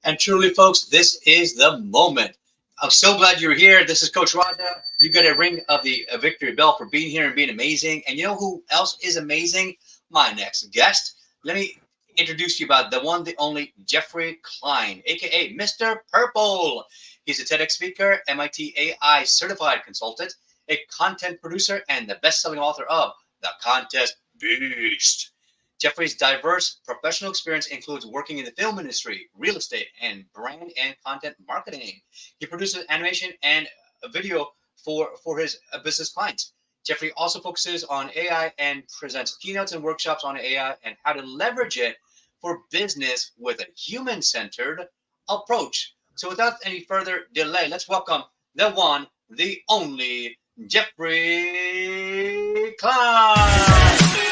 And truly, folks, this is the moment. I'm so glad you're here. This is Coach Vaidya. You get a ring of the victory bell for being here and being amazing. And you know who else is amazing? My next guest. Let me introduce you about the one, the only Geoffrey Klein, aka Mr. Purple. He's a TEDx speaker, MIT AI certified consultant, a content producer, and the best-selling author of The Contest Beast. Geoffrey's diverse professional experience includes working in the film industry, real estate, and brand and content marketing. He produces animation and video for his business clients. Geoffrey also focuses on AI and presents keynotes and workshops on AI and how to leverage it for business with a human-centered approach. So without any further delay, let's welcome the one, the only Geoffrey Klein.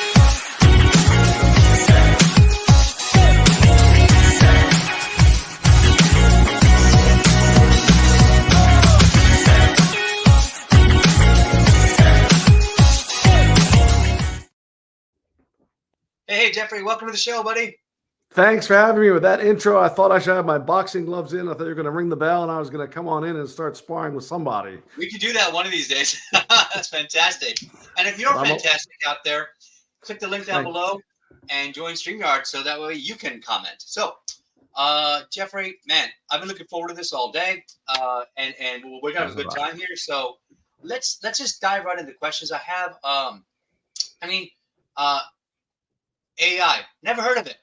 Hey, Geoffrey, welcome to the show, buddy. Thanks for having me. With that intro, I thought I should have my boxing gloves in. I thought you were going to ring the bell and I was going to come on in and start sparring with somebody. We could do that one of these days. That's fantastic. And if you're fantastic out there, click the link down below and join StreamYard so that way you can comment. So, Geoffrey, man, I've been looking forward to this all day, and we're going to have a good time here. So let's just dive right into the questions I have. AI, never heard of it.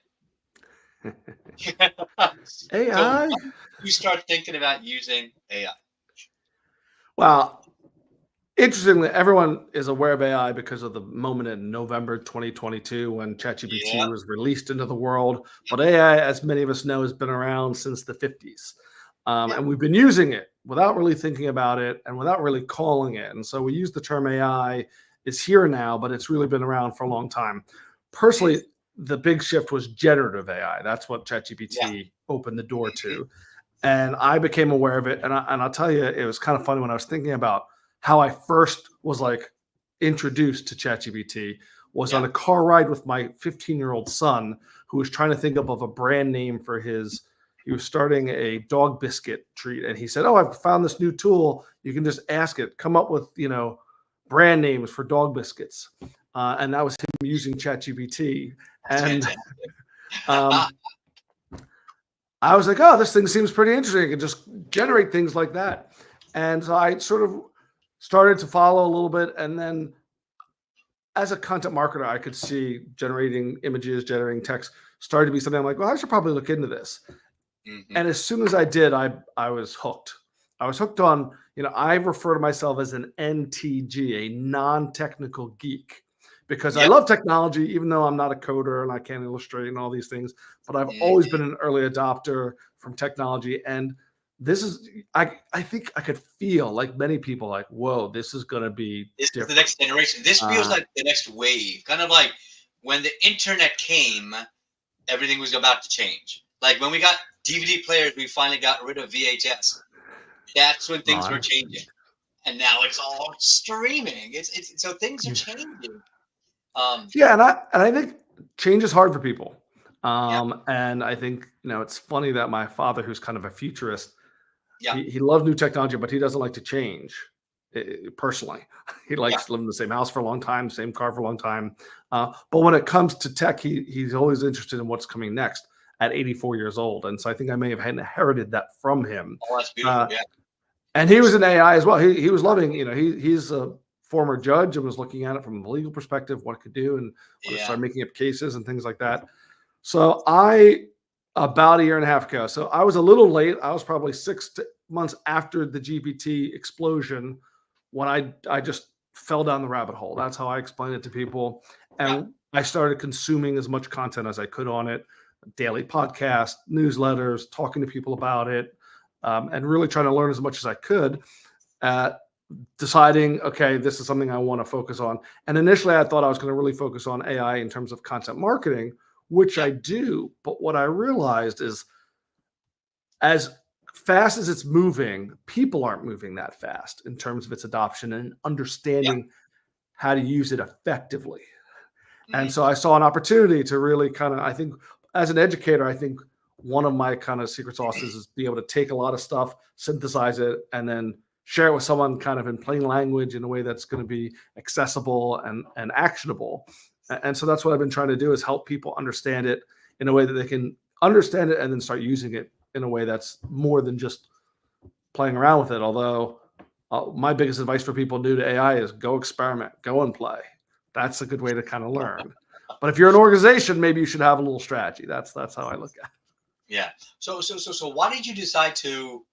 AI? So you start thinking about using AI. Well, interestingly, everyone is aware of AI because of the moment in November 2022 when ChatGPT was released into the world. But AI, as many of us know, has been around since the 50s. And we've been using it without really thinking about it and without really calling it. And so we use the term AI is here now, but it's really been around for a long time. Personally, the big shift was generative AI. That's what ChatGPT opened the door to. And I became aware of it. And I'll tell you, it was kind of funny when I was thinking about how I first was introduced to ChatGPT was on a car ride with my 15-year-old son who was trying to think up of a brand name for he was starting a dog biscuit treat. And he said, "Oh, I've found this new tool. You can just ask it, come up with, brand names for dog biscuits." And that was him using ChatGPT. And I was like, "Oh, this thing seems pretty interesting. I can just generate things like that." And so I sort of started to follow a little bit. And then as a content marketer, I could see generating images, generating text started to be something I'm like, well, I should probably look into this. And as soon as I did, I was hooked. I was hooked on, I refer to myself as an NTG, a non-technical geek. Because I love technology, even though I'm not a coder and I can't illustrate and all these things, but I've always been an early adopter from technology. And this is, I think I could feel like many people like, whoa, this is going to be different. Is the next generation. This feels like the next wave. Kind of like when the internet came, everything was about to change. Like when we got DVD players, we finally got rid of VHS. That's when things were changing. And now it's all streaming. So things are changing. And I think change is hard for people. And I think, it's funny that my father, who's kind of a futurist, he loves new technology, but he doesn't like to change personally. He likes to live in the same house for a long time, same car for a long time. But when it comes to tech, he's always interested in what's coming next at 84 years old. And so I think I may have inherited that from him. Oh, that's beautiful. And he was in AI as well. He was loving, he's a former judge and was looking at it from the legal perspective, what it could do, and start making up cases and things like that. So about a year and a half ago, so I was a little late. I was probably 6 months after the GPT explosion when I just fell down the rabbit hole. That's how I explain it to people. And I started consuming as much content as I could on it, daily podcasts, newsletters, talking to people about it, and really trying to learn as much as I could. Deciding, okay, this is something I want to focus on. And initially I thought I was going to really focus on AI in terms of content marketing, which I do. But what I realized is as fast as it's moving, people aren't moving that fast in terms of its adoption and understanding how to use it effectively. And so I saw an opportunity to really kind of, I think as an educator, I think one of my kind of secret sauces is be able to take a lot of stuff, synthesize it, and then share it with someone kind of in plain language in a way that's going to be accessible and actionable. And so that's what I've been trying to do, is help people understand it in a way that they can understand it and then start using it in a way that's more than just playing around with it. Although my biggest advice for people new to AI is go experiment, go and play. That's a good way to kind of learn. But if you're an organization, maybe you should have a little strategy. That's how I look at it. Yeah. So why did you decide to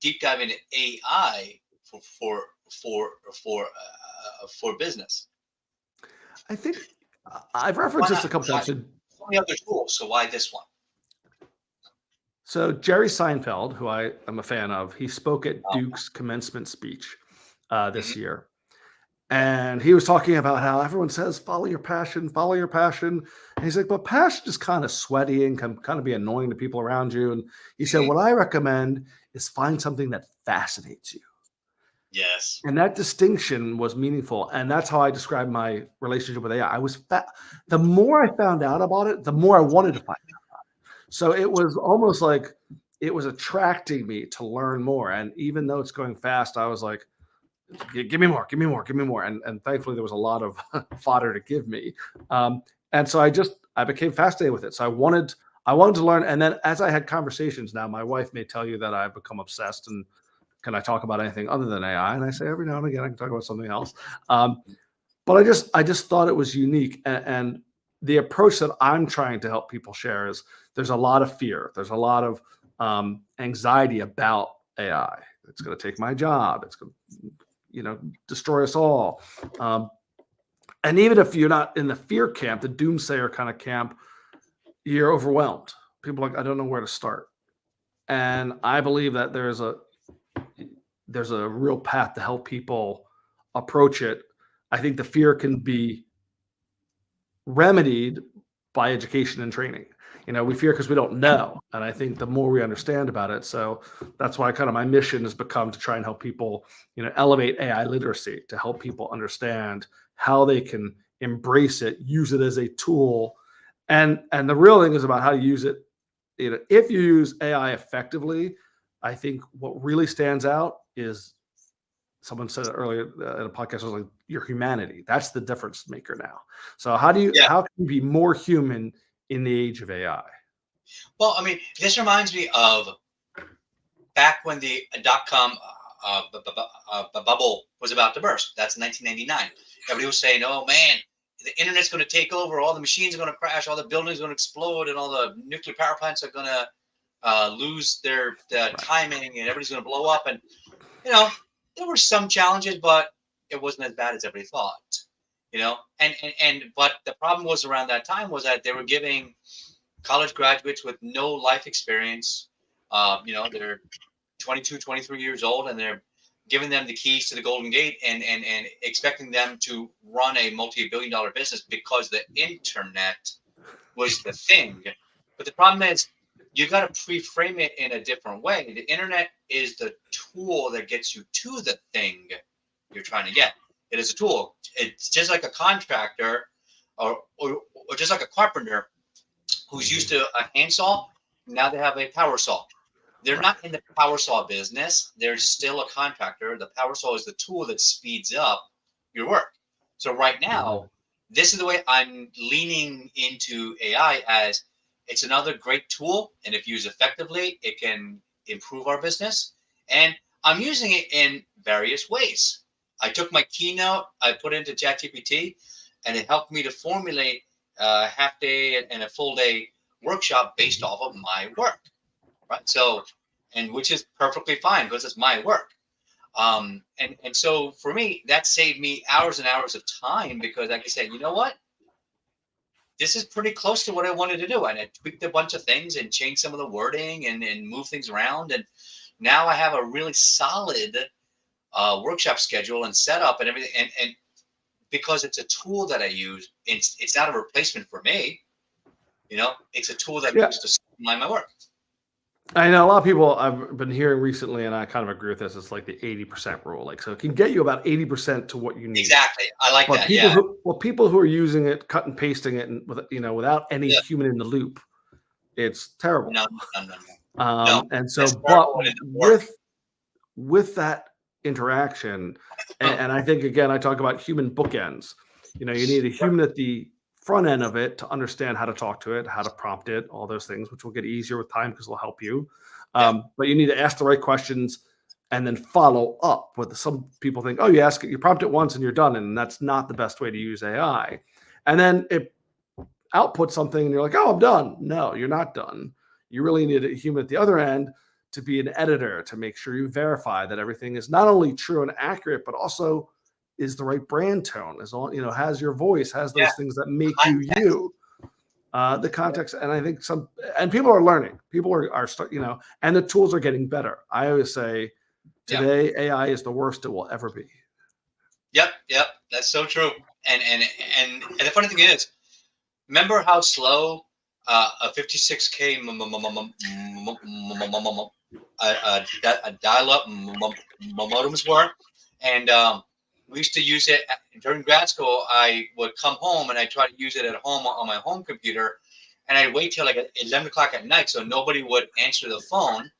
deep dive into AI for business? I think I've referenced this a couple times. So many other tools. So why this one? So Jerry Seinfeld, who I am a fan of, he spoke at Duke's commencement speech this year. And he was talking about how everyone says, follow your passion, follow your passion. And he's like, but passion is kind of sweaty and can kind of be annoying to people around you. And he said, what I recommend is find something that fascinates you. Yes. And that distinction was meaningful. And that's how I described my relationship with AI. The more I found out about it, the more I wanted to find out about it. So it was almost like it was attracting me to learn more. And even though it's going fast, I was like, give me more, give me more, give me more. And thankfully there was a lot of fodder to give me. And so I became fascinated with it. So I wanted to learn. And then as I had conversations, now my wife may tell you that I've become obsessed and can I talk about anything other than AI? And I say every now and again, I can talk about something else. But I just thought it was unique. And the approach that I'm trying to help people share is there's a lot of fear. There's a lot of anxiety about AI. It's going to take my job. It's going to, destroy us all. And even if you're not in the fear camp, the doomsayer kind of camp, you're overwhelmed. People are like, I don't know where to start. And I believe that there's a real path to help people approach it. I think the fear can be remedied by education and training. We fear because we don't know. And I think the more we understand about it, so that's why kind of my mission has become to try and help people, elevate AI literacy, to help people understand how they can embrace it, use it as a tool. And the real thing is about how to use it. If you use AI effectively, I think what really stands out is, someone said it earlier in a podcast, was like your humanity. That's the difference maker now. So how can you be more human in the age of AI? Well, I mean, this reminds me of back when the .com bubble was about to burst. That's 1999. Everybody was saying, "Oh man, the internet's going to take over. All the machines are going to crash. All the buildings are going to explode, and all the nuclear power plants are going to lose their timing, and everybody's going to blow up." And there were some challenges, but it wasn't as bad as everybody thought. But the problem was around that time was that they were giving college graduates with no life experience, they're 22, 23 years old, and they're giving them the keys to the Golden Gate and expecting them to run a multi-billion-dollar business because the internet was the thing. But the problem is, you got to pre-frame it in a different way. The internet is the tool that gets you to the thing you're trying to get. It is a tool. It's just like a contractor or just like a carpenter who's used to a handsaw. Now they have a power saw. They're not in the power saw business. They're still a contractor. The power saw is the tool that speeds up your work. So right now, this is the way I'm leaning into AI as it's another great tool. And if used effectively, it can improve our business. And I'm using it in various ways. I took my keynote, I put it into ChatGPT, and it helped me to formulate a half day and a full day workshop based off of my work, right? So, and which is perfectly fine because it's my work. And so for me, that saved me hours and hours of time because like I said, you know what? This is pretty close to what I wanted to do. And I tweaked a bunch of things and changed some of the wording and moved things around. And now I have a really solid workshop schedule and setup and everything. And because it's a tool that I use, it's not a replacement for me. It's a tool that I use to streamline my work. I know a lot of people I've been hearing recently, and I kind of agree with this. It's like the 80% rule. Like, so it can get you about 80% to what you need. Exactly. I like that. People who are using it, cut and pasting it, and without any human in the loop, It's terrible. No, no, no, no. No, And so, that's but terrible and it doesn't work. with that interaction, and I think again, I talk about human bookends. You need a human at the front end of it to understand how to talk to it, how to prompt it, all those things, which will get easier with time because they'll help you. Yeah. But you need to ask the right questions and then follow up with. Some people think, oh, you prompt it once and you're done, and that's not the best way to use AI. And then it outputs something and you're like, oh, I'm done. No, you're not done. You really need a human at the other end to be an editor, to make sure you verify that everything is not only true and accurate, but also is the right brand tone, is all, has your voice, has those things that make you the context. And I think people are learning. People are and the tools are getting better. I always say today AI is the worst it will ever be. Yep. That's so true. And the funny thing is, remember how slow a 56K dial-up modems were? And we used to use it during grad school. I would come home and I try to use it at home on my home computer, and I'd wait till like 11 o'clock at night so nobody would answer the phone.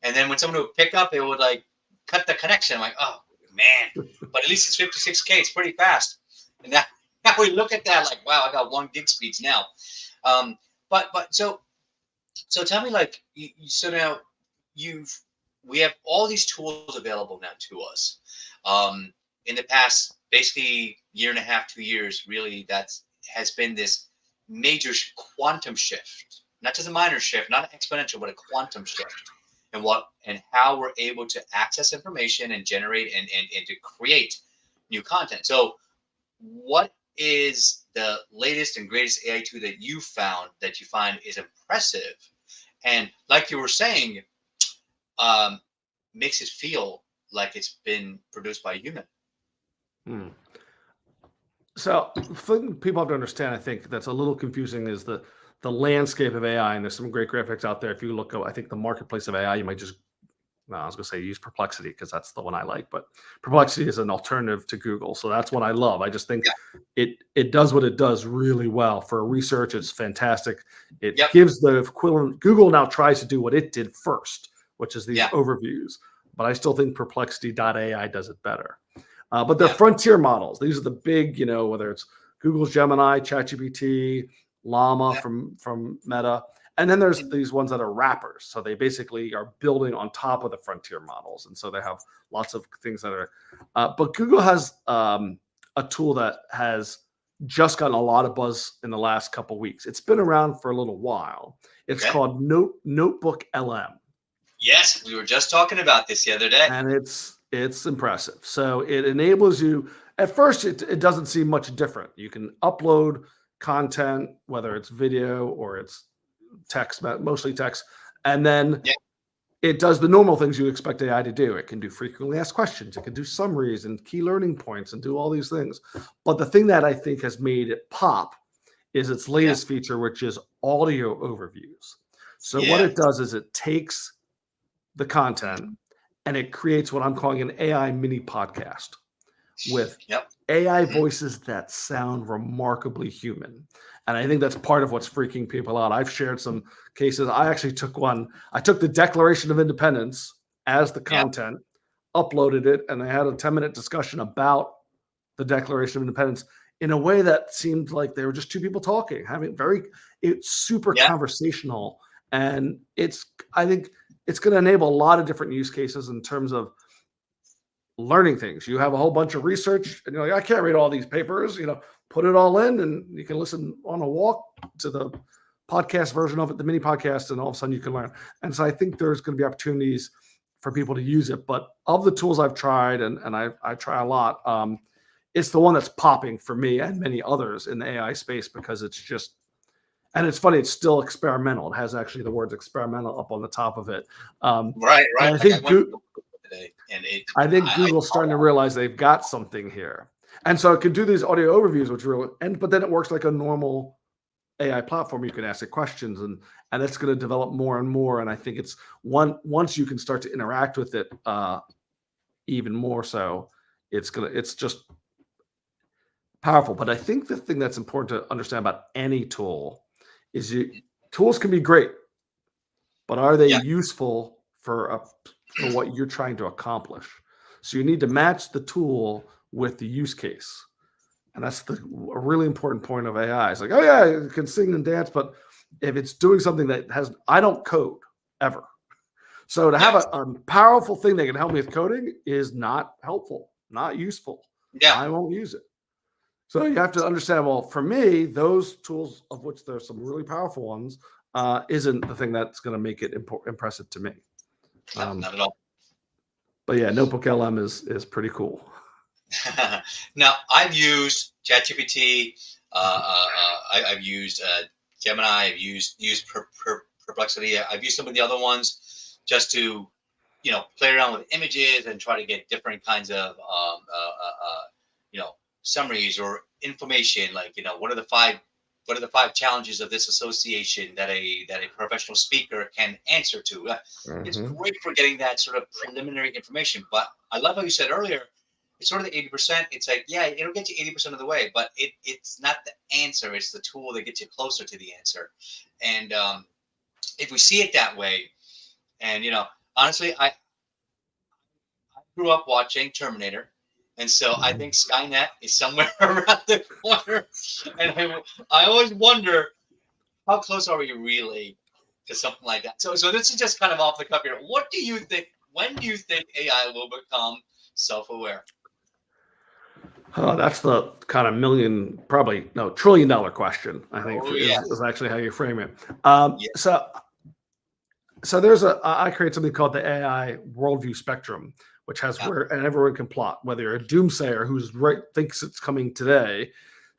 And then when someone would pick up, it would like cut the connection. I'm like, oh man, but at least it's 56K. It's pretty fast. And now we look at that like, wow, I got 1 gig speeds now. But so tell me, like, so now we have all these tools available now to us. In the past, basically year and a half, 2 years, really, has been this major quantum shift, not just a minor shift, not an exponential, but a quantum shift, and how we're able to access information and generate and to create new content. So what is the latest and greatest AI tool that you found that you find is impressive, and like you were saying, makes it feel like it's been produced by a human? So the thing people have to understand, I think that's a little confusing, is the landscape of AI. And there's some great graphics out there. If you look up, I think the marketplace of AI, you might just, no, I was going to say use Perplexity because that's the one I like, but Perplexity is an alternative to Google. So that's what I love. I just think it does what it does really well. For research, it's fantastic. It gives the equivalent. Google now tries to do what it did first, which is these overviews. But I still think Perplexity.ai does it better. But they're frontier models. These are the big, whether it's Google's Gemini, ChatGPT, Llama from Meta. And then there's these ones that are wrappers. So they basically are building on top of the frontier models. And so they have lots of things that are, but Google has a tool that has just gotten a lot of buzz in the last couple of weeks. It's been around for a little while. It's called Notebook LM. Yes, we were just talking about this the other day. And it's impressive. So it enables you, at first it doesn't seem much different. You can upload content, whether it's video or it's text, mostly text, and then it does the normal things you expect AI to do. It can do frequently asked questions, it can do summaries and key learning points and do all these things. But the thing that I think has made it pop is its latest feature, which is audio overviews. So what it does is it takes the content and it creates what I'm calling an AI mini podcast with AI voices that sound remarkably human. And I think that's part of what's freaking people out. I've shared some cases. I actually took one. I took the Declaration of Independence as the content, uploaded it, and I had a 10-minute discussion about the Declaration of Independence in a way that seemed like they were just two people talking, it's super conversational. And I think it's going to enable a lot of different use cases in terms of learning things. You have a whole bunch of research and you're like, I can't read all these papers, put it all in and you can listen on a walk to the podcast version of it, the mini podcast, and all of a sudden you can learn. And so I think there's going to be opportunities for people to use it. But of the tools I've tried, and I try a lot, it's the one that's popping for me and many others in the AI space because it's just, and it's funny, it's still experimental. It has actually the words experimental up on the top of it. Right. I think Google's starting to realize they've got something here. And so it can do these audio overviews, but then it works like a normal AI platform. You can ask it questions and it's going to develop more and more. And I think it's once you can start to interact with it even more so, it's just powerful. But I think the thing that's important to understand about any tool is tools can be great, but are they Yeah. useful for what you're trying to accomplish? So you need to match the tool with the use case. And that's a really important point of AI. It's like, oh yeah, it can sing and dance, but if it's doing something that I don't code ever. So to have a powerful thing that can help me with coding is not helpful, not useful. Yeah. I won't use it. So you have to understand, well, for me, those tools, of which there's some really powerful ones, isn't the thing that's going to make it impressive to me. No, not at all. But yeah, Notebook LM is pretty cool. Now, I've used ChatGPT. I've used Gemini. I've used Perplexity. I've used some of the other ones just to, play around with images and try to get different kinds of, summaries or information. Like, what are the five challenges of this association that a professional speaker can answer to? It's great for getting that sort of preliminary information. But I love how you said earlier, it's sort of the 80%. It's like, yeah, it'll get you 80% of the way, but it's not the answer. It's the tool that gets you closer to the answer. And if we see it that way, and honestly, I grew up watching Terminator, and so I think Skynet is somewhere around the corner. And I always wonder, how close are we really to something like that? So this is just kind of off the cuff here. What do you think? When do you think AI will become self-aware? Oh, that's the kind of trillion-dollar question, I think, is actually how you frame it. So I create something called the AI worldview spectrum, which has and everyone can plot, whether you're a doomsayer who's thinks it's coming today,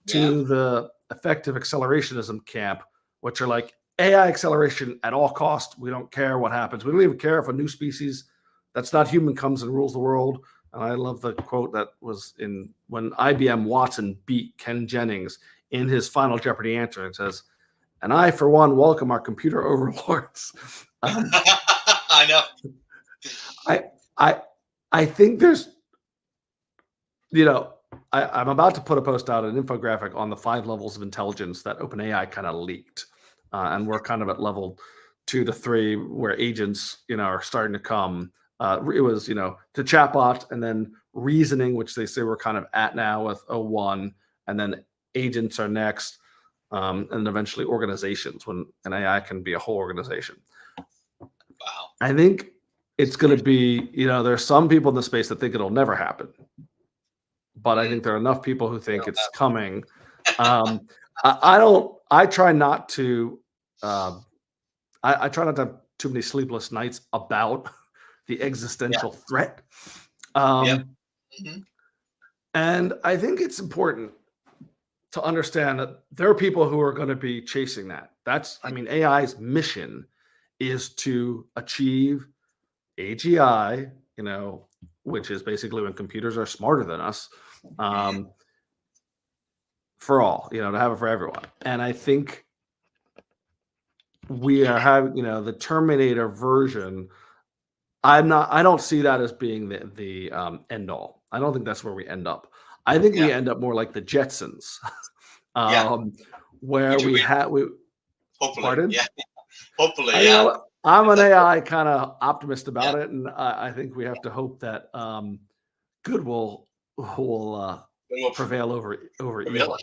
to the effective accelerationism camp, which are like AI acceleration at all costs. We don't care what happens. We don't even care if a new species that's not human comes and rules the world. And I love the quote that was when IBM Watson beat Ken Jennings in his Final Jeopardy answer. It says, "And I, for one, welcome our computer overlords." I know. I think there's, I'm about to put a post out, an infographic on the 5 levels of intelligence that OpenAI kind of leaked. And we're kind of at level 2 to 3 where agents, are starting to come. It was, to chatbot and then reasoning, which they say we're kind of at now with 01, and then agents are next, and eventually organizations, when an AI can be a whole organization. Wow. I think it's going to be, there's some people in the space that think it'll never happen, but I think there are enough people who think it's coming. I try not to have too many sleepless nights about the existential threat. And I think it's important to understand that there are people who are going to be chasing that. AI's mission is to achieve AGI, which is basically when computers are smarter than us, for all, to have it for everyone. And I think we are having, the Terminator version. I don't see that as being the end all. I don't think that's where we end up. I think we end up more like the Jetsons, where we hopefully, pardon? Hopefully, I'm an AI kind of optimist about it, and I think we have to hope that good will prevail over evil.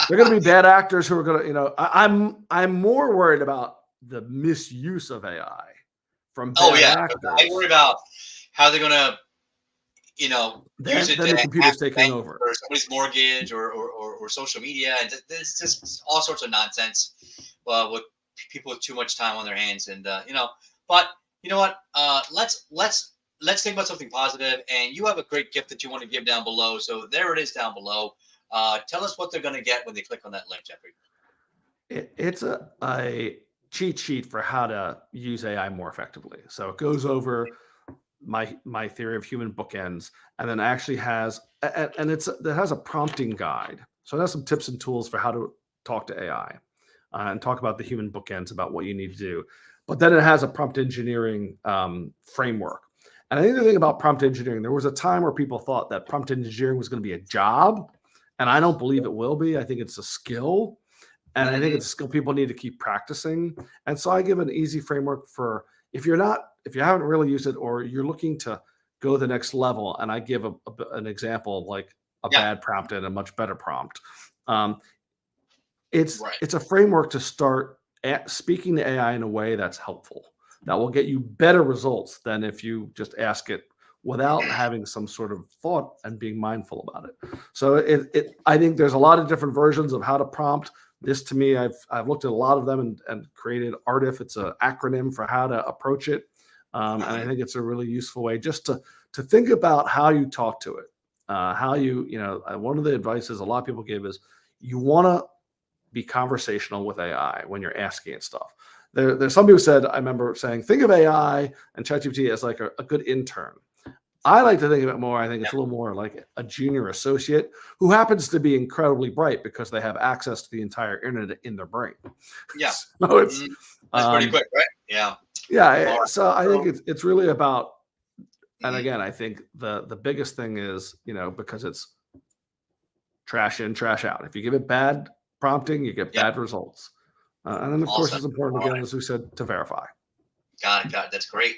They're going to be bad actors who are going to, I'm more worried about the misuse of AI from bad actors. I worry about how they're going to, use it then the computer's taking over, or somebody's mortgage or social media, and there's just all sorts of nonsense with people with too much time on their hands, and but you know what? Let's think about something positive. And you have a great gift that you want to give down below, so there it is down below. Tell us what they're going to get when they click on that link, Geoffrey. It's a cheat sheet for how to use AI more effectively. So it goes over my theory of human bookends, and then actually has it has a prompting guide. So it has some tips and tools for how to talk to AI and talk about the human bookends, about what you need to do. But then it has a prompt engineering framework. And I think the thing about prompt engineering, there was a time where people thought that prompt engineering was going to be a job, and I don't believe it will be. I think it's a skill. And I think Mm-hmm. it's a skill people need to keep practicing. And so I give an easy framework for if you haven't really used it or you're looking to go the next level. And I give an example of like a Yeah. bad prompt and a much better prompt. Um, it's Right. it's a framework to start speaking to AI in a way that's helpful, that will get you better results than if you just ask it without having some sort of thought and being mindful about it. So I think there's a lot of different versions of how to prompt. This to me, I've looked at a lot of them and created ARTIF. It's an acronym for how to approach it, and I think it's a really useful way just to think about how you talk to it, how one of the advices a lot of people give is you want to be conversational with AI when you're asking it stuff. There's some people said, I remember saying, think of AI and ChatGPT as like a good intern. I like to think of it more, I think it's a little more like a junior associate who happens to be incredibly bright because they have access to the entire internet in their brain. Yeah. So it's, That's pretty quick, right? Yeah. yeah. All So I think right. it's really about, and Mhm. again, I think the biggest thing is, because it's trash in, trash out. If you give it bad prompting, you get Yep. bad results. And then, of course, Awesome. it's important, All again, right. as we said, to verify. Got it. Got it. That's great.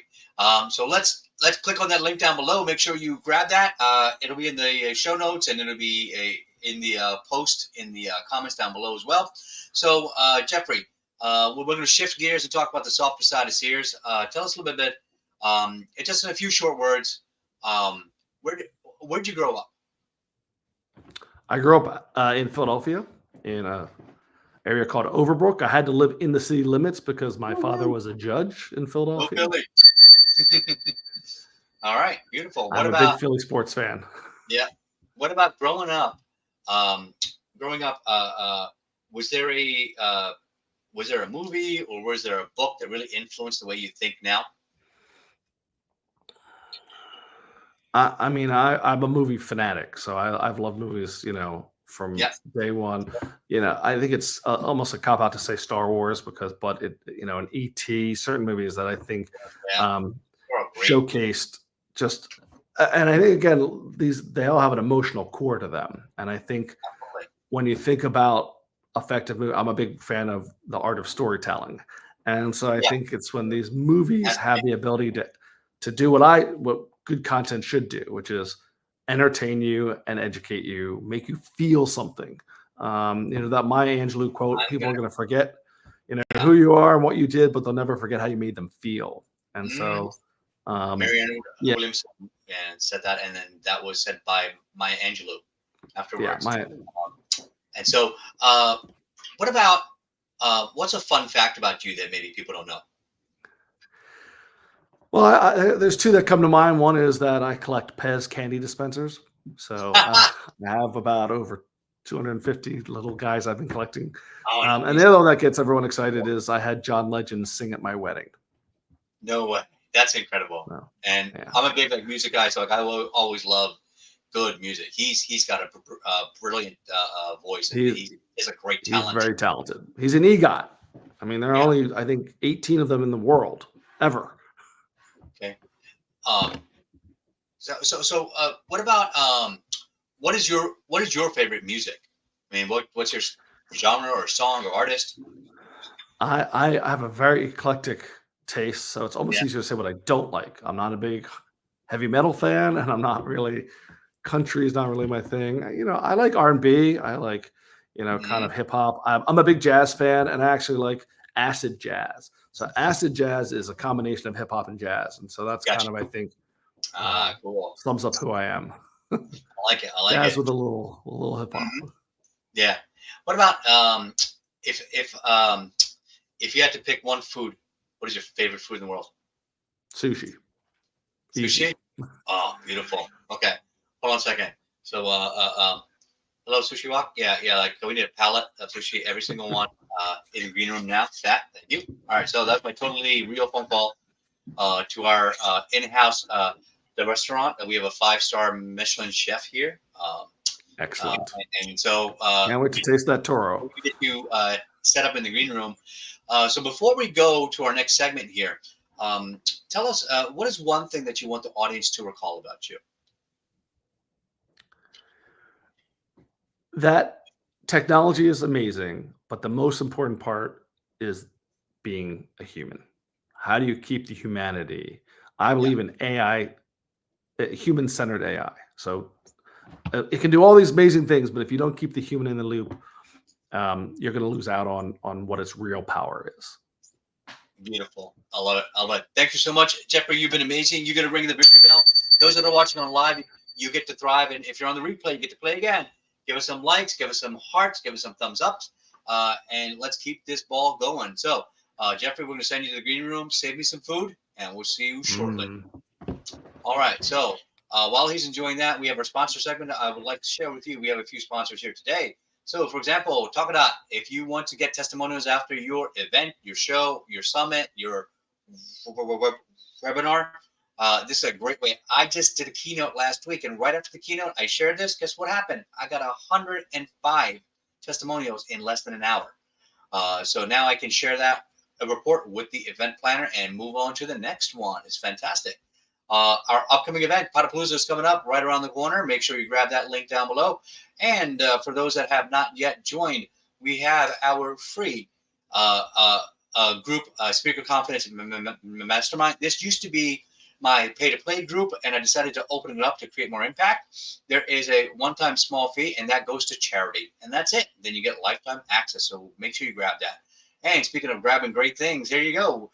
So let's click on that link down below. Make sure you grab that. It'll be in the show notes, and it'll be in the post in the comments down below as well. So Geoffrey, we're going to shift gears and talk about the softer side of Sears. Tell us a little bit. It just in a few short words. Um, where'd you grow up? I grew up in Philadelphia in a area called Overbrook. I had to live in the city limits because my father Woo-hoo. was a judge in Go Philadelphia. Philly. All right. Beautiful. What I'm a big about Philly sports fan. yeah? What about growing up? Um, growing up, was there a movie or was there a book that really influenced the way you think now? I mean, I'm a movie fanatic, so I've loved movies, from Yeah, day one. I think it's almost a cop out to say Star Wars but and E.T., certain movies that I think yeah, um, they're all great. showcased just, and I think again, they all have an emotional core to them. And I think Absolutely. when you think about effective movie, I'm a big fan of the art of storytelling. And so I Yeah, think it's when these movies that's have right. the ability to do what good content should do, which is entertain you and educate you, make you feel something. That Maya Angelou quote, I'm people are gonna, going to forget, yeah. who you are and what you did, but they'll never forget how you made them feel. And Mm, so, um, Marianne yeah, Williamson and said that, and then that was said by Maya Angelou yeah, afterwards. my, And so, what about what's a fun fact about you that maybe people don't know? well, there's two that come to mind. One is that I collect Pez candy dispensers. So I have about over 250 little guys I've been collecting. Oh, And nice. the other one that gets everyone excited is I had John Legend sing at my wedding. No way. That's incredible. So, And yeah, I'm a big like music guy, so like I always love good music. He's got a brilliant voice, and he's he's a great he's talent. very talented. He's an EGOT. I mean, there are Yeah. only, I think, 18 of them in the world ever. Okay. Um. So what about what is your favorite music? I mean, what's your genre or song or artist? I have a very eclectic taste, so it's almost Yeah. easier to say what I don't like. I'm not a big heavy metal fan, and I'm not really country is not really my thing. I like R&B. I like, kind Mm, of hip hop. I'm a big jazz fan, and I actually like acid jazz. So acid jazz is a combination of hip hop and jazz, and so that's kind gotcha. of, I think, Cool. sums up who I am. I like it. I like Jazz it. with a little hip hop. Mhm. Yeah. What about if if um if you had to pick one food, what is your favorite food in the world? Sushi, easy. Sushi? Oh, beautiful. Okay. Hold on a second. So, hello, Sushi Walk. Yeah, yeah. Like, we need a palette of sushi, every single one, in the green room now. That, thank you. All right. So that's my totally real phone call, to our in-house the restaurant. We have a 5-star Michelin chef here. Excellent. And so Can't wait to taste that we Toro. get you set up in the green room. So before we go to our next segment here, tell us what is one thing that you want the audience to recall about you? That technology is amazing, But the most important part is being a human. How do you keep the humanity? I Yeah. believe in AI, human-centered AI. So it can do all these amazing things, but if you don't keep the human in the loop, you're going to lose out on what its real power is. Beautiful. I love it. I love it. Thank you so much, Geoffrey. You've been amazing. You're going to ring the victory bell. Those that are watching on live, you get to thrive. And if you're on the replay, you get to play again. Give us some likes, give us some hearts, give us some thumbs ups, and let's keep this ball going. So, Geoffrey, we're going to send you to the green room. Save me some food, and we'll see you shortly. All right. So, while he's enjoying that, we have our sponsor segment. I would like to share with you. We have a few sponsors here today. So, for example, Talk It Out. If you want to get testimonials after your event, your show, your summit, your webinar, this is a great way. I just did a keynote last week, and right after the keynote, I shared this. Guess what happened? I got 105 testimonials in less than an hour. So now I can share that report with the event planner and move on to the next one. It's fantastic. Our upcoming event, Potapalooza, is coming up right around the corner. Make sure you grab that link down below. And for those that have not yet joined, we have our free group, Speaker Confidence Mastermind. This used to be my pay-to-play group, and I decided to open it up to create more impact. There is a one-time small fee, and that goes to charity. And that's it. Then you get lifetime access. So make sure you grab that. And speaking of grabbing great things, here you go.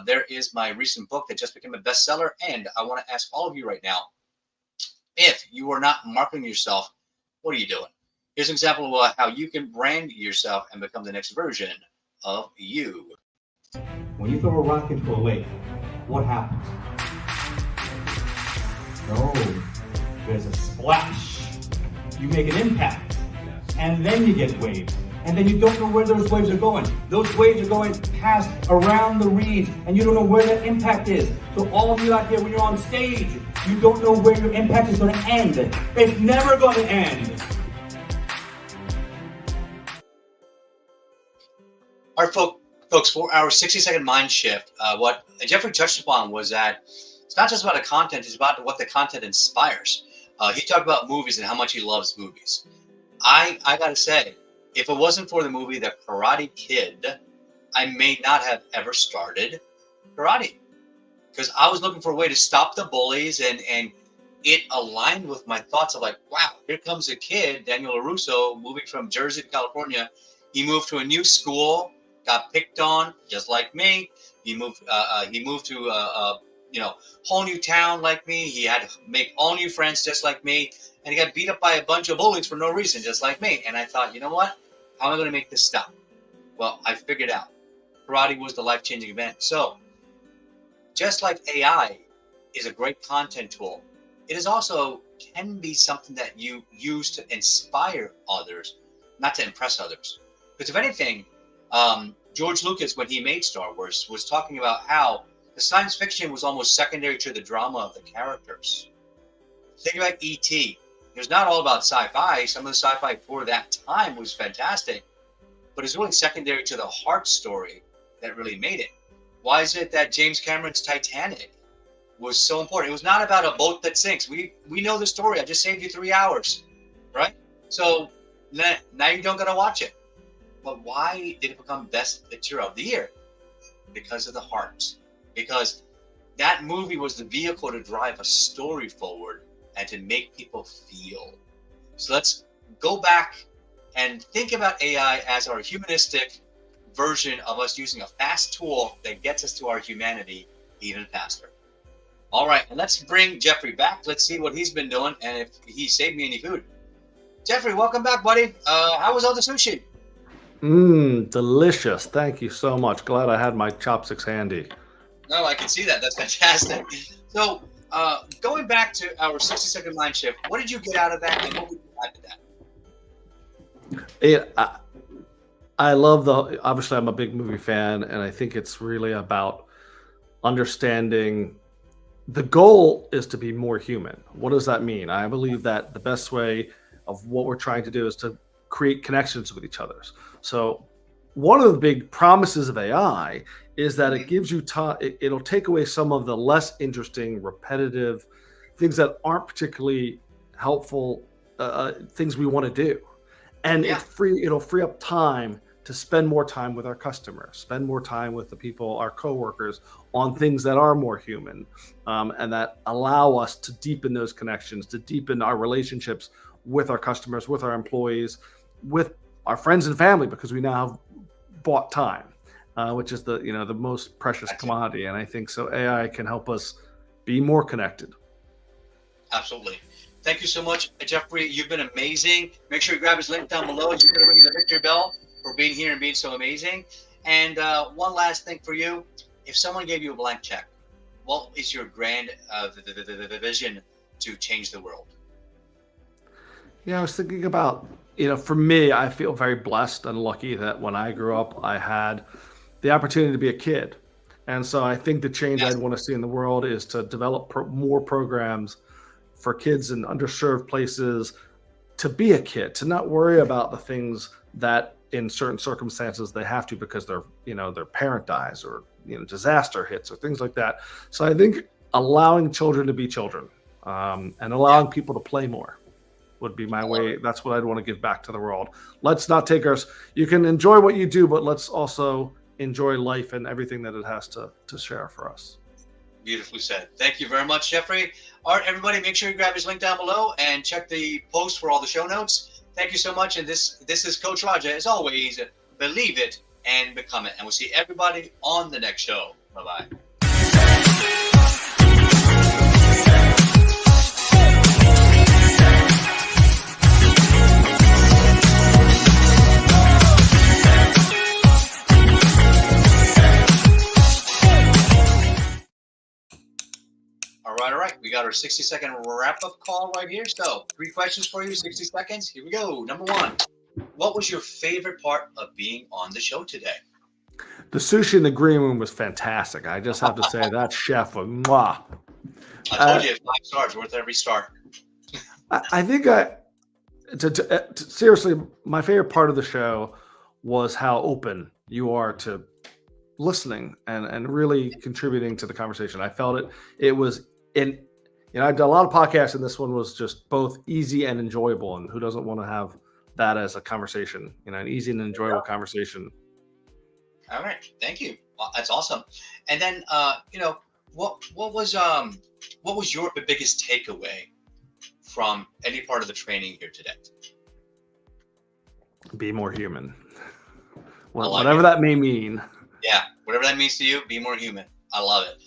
There is my recent book that just became a bestseller. And I want to ask all of you right now, if you are not marketing yourself, what are you doing? Here's an example of how you can brand yourself and become the next version of you. When you throw a rock into a lake, what happens? No, there's a splash. You make an impact, and then you get waves. And then you don't know where those waves are going. Those waves are going past around the reeds, and you don't know where that impact is. So all of you out there, when you're on stage, you don't know where your impact is going to end. It's never going to end. All right, folks, for our 60-second mind shift, what Geoffrey touched upon was that it's not just about the content, it's about what the content inspires. He talked about movies and how much he loves movies. I got to say, if it wasn't for the movie The Karate Kid, I may not have ever started karate, because I was looking for a way to stop the bullies, and it aligned with my thoughts of like, wow, here comes a kid, Daniel LaRusso, moving from Jersey to California. He moved to a new school, got picked on just like me. He moved to whole new town like me. He had to make all new friends just like me, and he got beat up by a bunch of bullies for no reason, just like me. And I thought, you know what? How am I going to make this stop? Well, I figured out karate was the life-changing event. So just like AI is a great content tool, it is also can be something that you use to inspire others, not to impress others. Because if anything, George Lucas, when he made Star Wars, was talking about how the science fiction was almost secondary to the drama of the characters. Think about E.T. It was not all about sci-fi. Some of the sci-fi for that time was fantastic, but it's really secondary to the heart story that really made it. Why is it that James Cameron's Titanic was so important? It was not about a boat that sinks. We know the story. I just saved you 3 hours, right? So now you don't got to watch it. But why did it become best picture of the year? Because of the heart. Because that movie was the vehicle to drive a story forward and to make people feel. So let's go back and think about AI as our humanistic version of us using a fast tool that gets us to our humanity even faster. All right, and let's bring Geoffrey back. Let's see what he's been doing and if he saved me any food. Geoffrey, welcome back, buddy. How was all the sushi? Delicious. Thank you so much. Glad I had my chopsticks handy. No, I can see that. That's fantastic. So, going back to our 60-second mind shift, what did you get out of that, and what would you add to that? I love obviously I'm a big movie fan, and I think it's really about understanding the goal is to be more human. What does that mean? I believe that the best way of what we're trying to do is to create connections with each other. So one of the big promises of AI is that it gives you time. It'll take away some of the less interesting, repetitive things that aren't particularly helpful, things we want to do. And it'll free up time to spend more time with our customers, spend more time with the people, our coworkers, on things that are more human, and that allow us to deepen those connections, to deepen our relationships with our customers, with our employees, with our friends and family, because we now have bought time, which is the most precious commodity. And I think so AI can help us be more connected. Absolutely. Thank you so much, Geoffrey. You've been amazing. Make sure you grab his link down below. You're going to ring the victory bell for being here and being so amazing. And one last thing for you. If someone gave you a blank check, what is your grand vision to change the world? Yeah, I was thinking about, for me, I feel very blessed and lucky that when I grew up, I had the opportunity to be a kid. And so I think the change I'd want to see in the world is to develop more programs for kids in underserved places to be a kid, to not worry about the things that in certain circumstances they have to because their parent dies or disaster hits or things like that. So I think allowing children to be children and allowing people to play more would be my way. That's what I'd want to give back to the world. Let's not take you can enjoy what you do, but let's also enjoy life and everything that it has to share for us. Beautifully said. Thank you very much, Geoffrey. All right, everybody, make sure you grab his link down below and check the post for all the show notes. Thank you so much. And this is Coach Raja. As always, believe it and become it. And we'll see everybody on the next show. Bye-bye. All right. We got our 60-second wrap-up call right here. So 3 questions for you, 60 seconds. Here we go. Number 1, what was your favorite part of being on the show today? The sushi in the green room was fantastic. I just have to say that chef was mwah. I told you, 5 stars, worth every star. I think seriously, my favorite part of the show was how open you are to listening and really contributing to the conversation. I felt it was I've done a lot of podcasts, and this one was just both easy and enjoyable. And who doesn't want to have that as a conversation, an easy and enjoyable conversation. All right. Thank you. Well, that's awesome. And then, what was your biggest takeaway from any part of the training here today? Be more human. Whatever that may mean. Yeah. Whatever that means to you, be more human. I love it.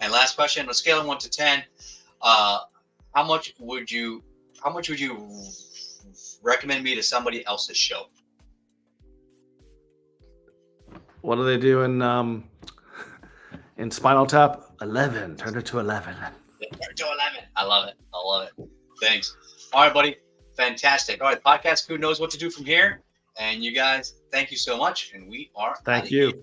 And last question, on a scale of 1 to 10, how much would you recommend me to somebody else's show? What do they do in Spinal Tap? 11. Turn it to 11. Turn to 11. I love it. Thanks. All right, buddy. Fantastic. All right, Podcast Crew knows what to do from here. And you guys, thank you so much. And we are Thank you.